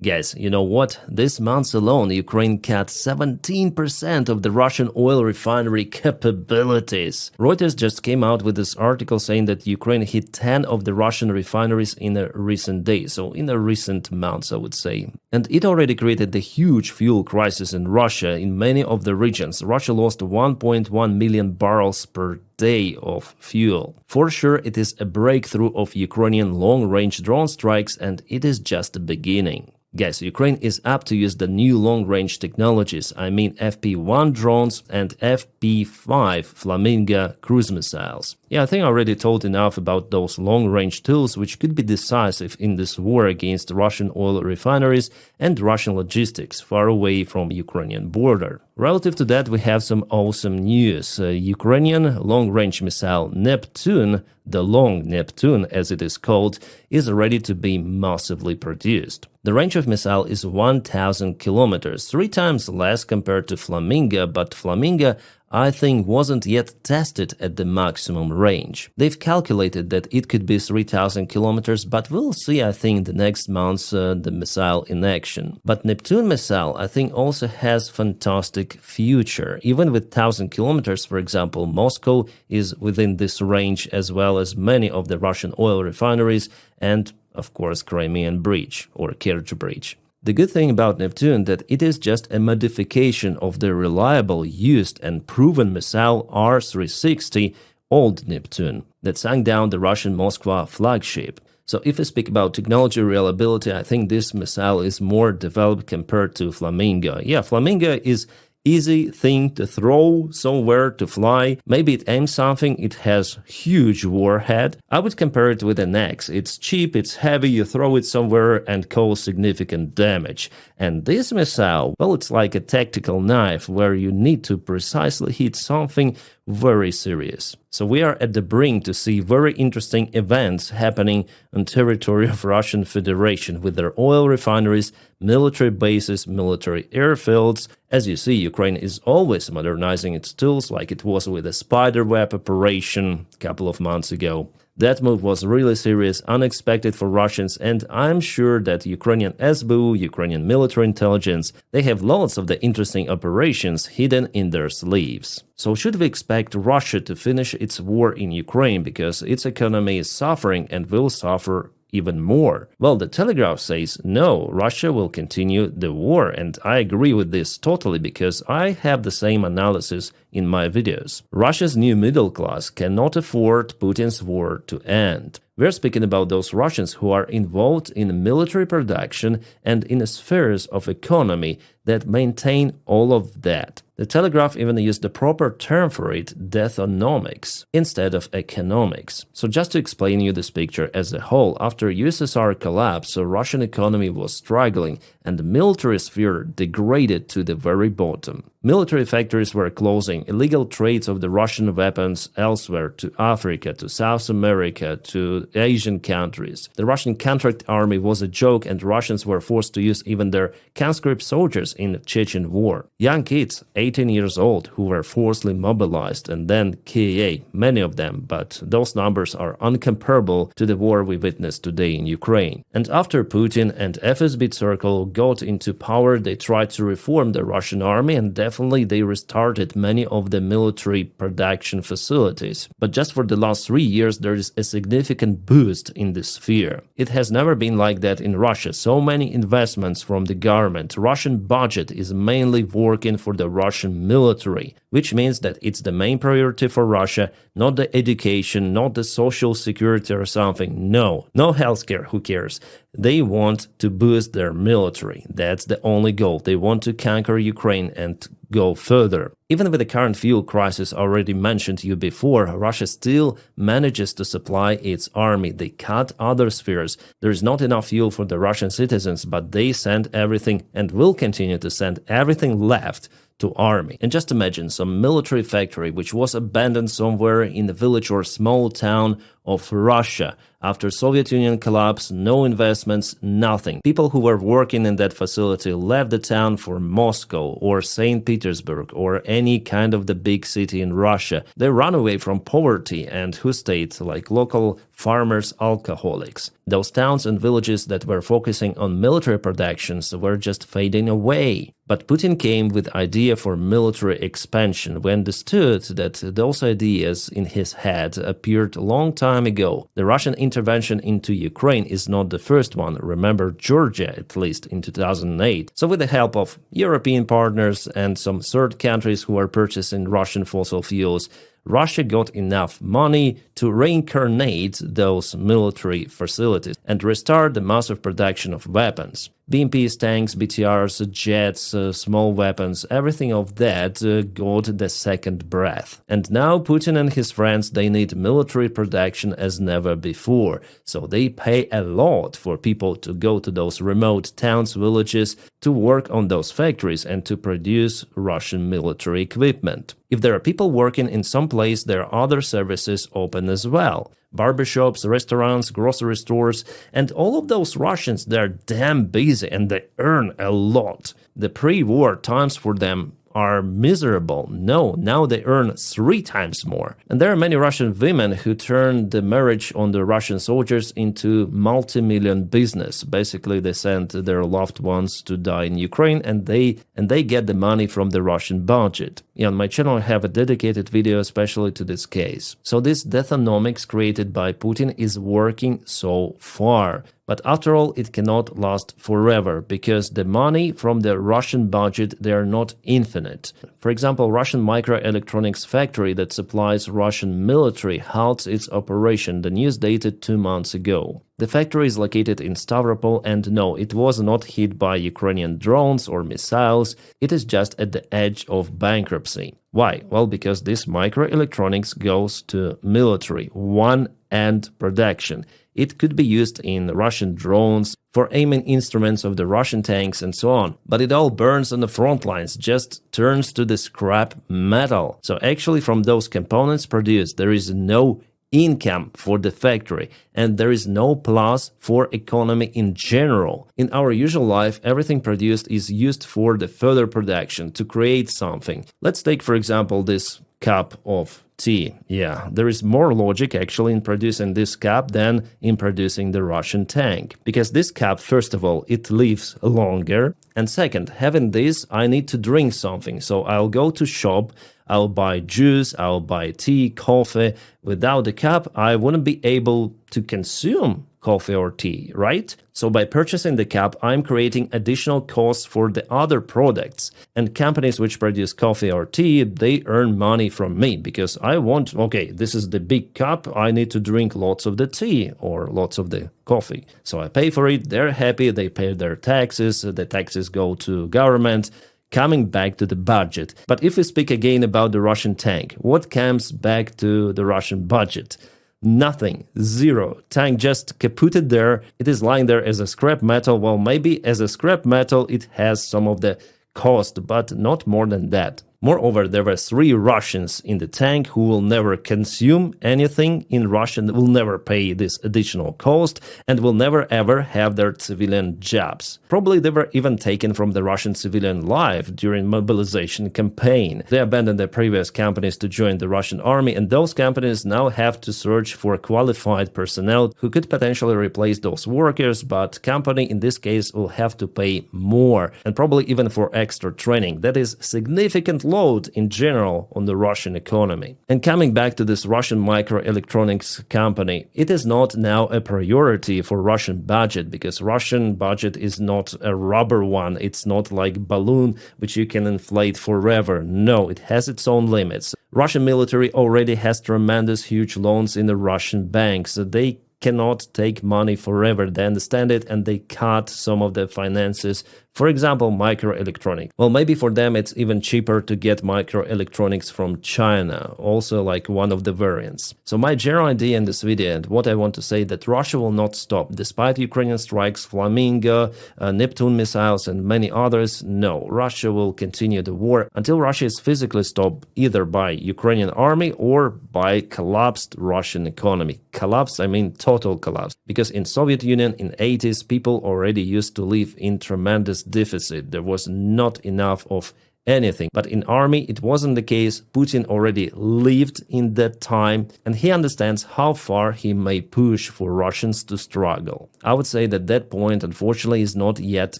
Guys, you know what? This month alone, Ukraine cut 17% of the Russian oil refinery capabilities. Reuters just came out with this article saying that Ukraine hit 10 of the Russian refineries in a recent days, so in a recent months, I would say. And it already created the huge fuel crisis in Russia in many of the regions. Russia lost 1.1 million barrels per day of fuel. For sure, it is a breakthrough of Ukrainian long-range drone strikes, and it is just the beginning. Guys, Ukraine is up to use the new long-range technologies, I mean FP1 drones and FP5 Flamingo cruise missiles. Yeah, I think I already told enough about those long-range tools which could be decisive in this war against Russian oil refineries and Russian logistics far away from Ukrainian border. Relative to that, we have some awesome news. Ukrainian long-range missile Neptune, the Long Neptune as it is called, is ready to be massively produced. The range of missile is 1,000 kilometers, 3 times less compared to Flamingo, but Flamingo I think wasn't yet tested at the maximum range. They've calculated that it could be 3,000 kilometers, but we'll see, I think, the next months the missile in action. But Neptune missile, I think, also has fantastic future. Even with 1,000 kilometers, for example, Moscow is within this range, as well as many of the Russian oil refineries and, of course, Crimean Bridge or Kerch Bridge. The good thing about Neptune that it is just a modification of the reliable, used and proven missile R-360 old Neptune that sank down the Russian Moskva flagship. So if we speak about technology reliability, I think this missile is more developed compared to Flamingo. Yeah, Flamingo is easy thing to throw somewhere to fly. Maybe it aims something, it has huge warhead. I would compare it with an axe. It's cheap, it's heavy, you throw it somewhere and cause significant damage. And this missile, well, it's like a tactical knife where you need to precisely hit something very serious. So we are at the brink to see very interesting events happening on territory of Russian Federation with their oil refineries, military bases, military airfields. As you see, Ukraine is always modernizing its tools like it was with the spiderweb operation a couple of months ago. That move was really serious, unexpected for Russians, and I'm sure that Ukrainian SBU, Ukrainian military intelligence, they have lots of the interesting operations hidden in their sleeves. So should we expect Russia to finish its war in Ukraine because its economy is suffering and will suffer even more? Well, the Telegraph says no, Russia will continue the war, and I agree with this totally because I have the same analysis in my videos. Russia's new middle class cannot afford Putin's war to end. We're speaking about those Russians who are involved in military production and in spheres of economy that maintain all of that. The Telegraph even used the proper term for it, deathonomics, instead of economics. So just to explain you this picture as a whole, after USSR collapsed, the Russian economy was struggling and the military sphere degraded to the very bottom. Military factories were closing, illegal trades of the Russian weapons elsewhere to Africa, to South America, to Asian countries. The Russian contract army was a joke and Russians were forced to use even their conscript soldiers in the Chechen war. Young kids, 18 years old, who were forcibly mobilized and then KA, many of them, but those numbers are uncomparable to the war we witness today in Ukraine. And after Putin and FSB circle got into power, they tried to reform the Russian army and definitely they restarted many of the military production facilities. But just for the last 3 years, there is a significant boost in this sphere. It has never been like that in Russia. So many investments from the government. Russian budget is mainly working for the Russian military, which means that it's the main priority for Russia, not the education, not the social security or something. No healthcare, who cares? They want to boost their military. That's the only goal. They want to conquer Ukraine and go further. Even with the current fuel crisis already mentioned to you before, Russia still manages to supply its army. They cut other spheres. There is not enough fuel for the Russian citizens, but they send everything and will continue to send everything left to army. And just imagine some military factory which was abandoned somewhere in a village or small town of Russia. After Soviet Union collapse, no investments, nothing. People who were working in that facility left the town for Moscow or St. Petersburg or any kind of the big city in Russia. They ran away from poverty, and who stayed? Like local farmers, alcoholics. Those towns and villages that were focusing on military productions were just fading away. But Putin came with idea for military expansion. We understood that those ideas in his head appeared a long time ago. The Russian intervention into Ukraine is not the first one. Remember Georgia, at least in 2008. So with the help of European partners and some third countries who are purchasing Russian fossil fuels, Russia got enough money to reincarnate those military facilities and restart the massive production of weapons. BMPs, tanks, BTRs, jets, small weapons, everything of that got the second breath. And now Putin and his friends, they need military production as never before. So they pay a lot for people to go to those remote towns, villages, to work on those factories and to produce Russian military equipment. If there are people working in some place, there are other services open as well. Barbershops, restaurants, grocery stores, and all of those Russians, they're damn busy and they earn a lot. The pre-war times for them are miserable. No, now they earn 3 times more. And there are many Russian women who turned the marriage on the Russian soldiers into multi-million business. Basically, they send their loved ones to die in Ukraine and they get the money from the Russian budget. On my channel, I have a dedicated video especially to this case. So this deathonomics created by Putin is working so far. But after all, it cannot last forever, because the money from the Russian budget, they are not infinite. For example, Russian microelectronics factory that supplies Russian military halts its operation. The news dated 2 months ago. The factory is located in Stavropol, and no, it was not hit by Ukrainian drones or missiles. It is just at the edge of bankruptcy. Why? Well, because this microelectronics goes to military, one-end production. It could be used in Russian drones, for aiming instruments of the Russian tanks and so on. But it all burns on the front lines, just turns to the scrap metal. So actually from those components produced, there is no income for the factory, and there is no plus for economy in general. In our usual life, everything produced is used for the further production, to create something. Let's take, for example, this cup of tea. Yeah, there is more logic actually in producing this cup than in producing the Russian tank. Because this cup, first of all, it lives longer. And second, having this, I need to drink something. So I'll go to shop, I'll buy juice, I'll buy tea, coffee. Without the cup, I wouldn't be able to consume coffee or tea, right? So by purchasing the cup, I'm creating additional costs for the other products. And companies which produce coffee or tea, they earn money from me because I want, okay, this is the big cup, I need to drink lots of the tea or lots of the coffee. So I pay for it, they're happy, they pay their taxes, the taxes go to government, coming back to the budget. But if we speak again about the Russian tank, what comes back to the Russian budget? Nothing. Zero. Tank just kaputted there. It is lying there as a scrap metal. Well, maybe as a scrap metal it has some of the cost, but not more than that. Moreover, there were 3 Russians in the tank who will never consume anything in Russia, will never pay this additional cost, and will never ever have their civilian jobs. Probably they were even taken from the Russian civilian life during mobilization campaign. They abandoned their previous companies to join the Russian army, and those companies now have to search for qualified personnel who could potentially replace those workers, but company in this case will have to pay more, and probably even for extra training. That is significant load in general on the Russian economy. And coming back to this Russian microelectronics company, it is not now a priority for Russian budget, because Russian budget is not a rubber one. It's not like balloon which you can inflate forever. No, it has its own limits. Russian military already has tremendous huge loans in the Russian banks. They cannot take money forever. They understand it and they cut some of the finances. For example, microelectronics. Well, maybe for them it's even cheaper to get microelectronics from China, also like one of the variants. So my general idea in this video and what I want to say that Russia will not stop. Despite Ukrainian strikes, Flamingo, Neptune missiles and many others, no, Russia will continue the war until Russia is physically stopped either by Ukrainian army or by collapsed Russian economy. Collapse, I mean total collapse. Because in Soviet Union in 80s, people already used to live in tremendous deficit. There was not enough of anything. But in army, it wasn't the case. Putin already lived in that time and he understands how far he may push for Russians to struggle. I would say that that point, unfortunately, is not yet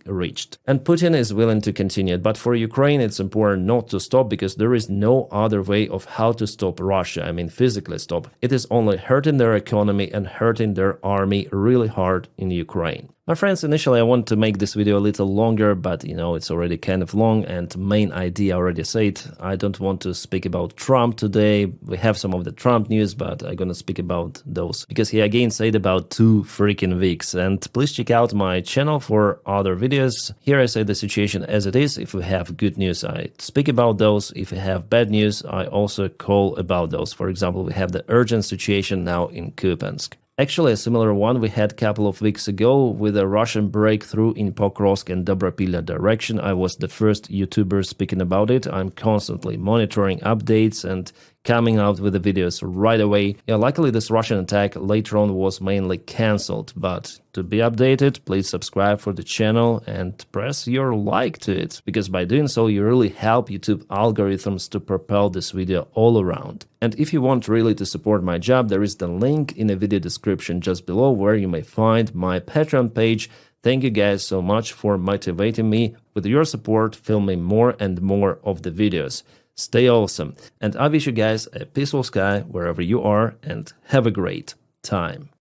reached. And Putin is willing to continue it. But for Ukraine, it's important not to stop because there is no other way of how to stop Russia. I mean, physically stop. It is only hurting their economy and hurting their army really hard in Ukraine. My friends, initially I want to make this video a little longer, but it's already kind of long and main idea I already said. I don't want to speak about Trump today. We have some of the Trump news, but I'm gonna speak about those because he again said about 2 freaking weeks. And please check out my channel for other videos. Here I say the situation as it is. If we have good news, I speak about those. If we have bad news, I also call about those. For example, we have the urgent situation now in Kupiansk. Actually, a similar one we had a couple of weeks ago with a Russian breakthrough in Pokrovsk and Dobropilya direction. I was the first YouTuber speaking about it. I'm constantly monitoring updates and coming out with the videos right away. Yeah, luckily this Russian attack later on was mainly cancelled, but to be updated, please subscribe for the channel and press your like to it, because by doing so you really help YouTube algorithms to propel this video all around. And if you want really to support my job, there is the link in the video description just below where you may find my Patreon page. Thank you guys so much for motivating me. With your support, filming more and more of the videos. Stay awesome, and I wish you guys a peaceful sky wherever you are, and have a great time.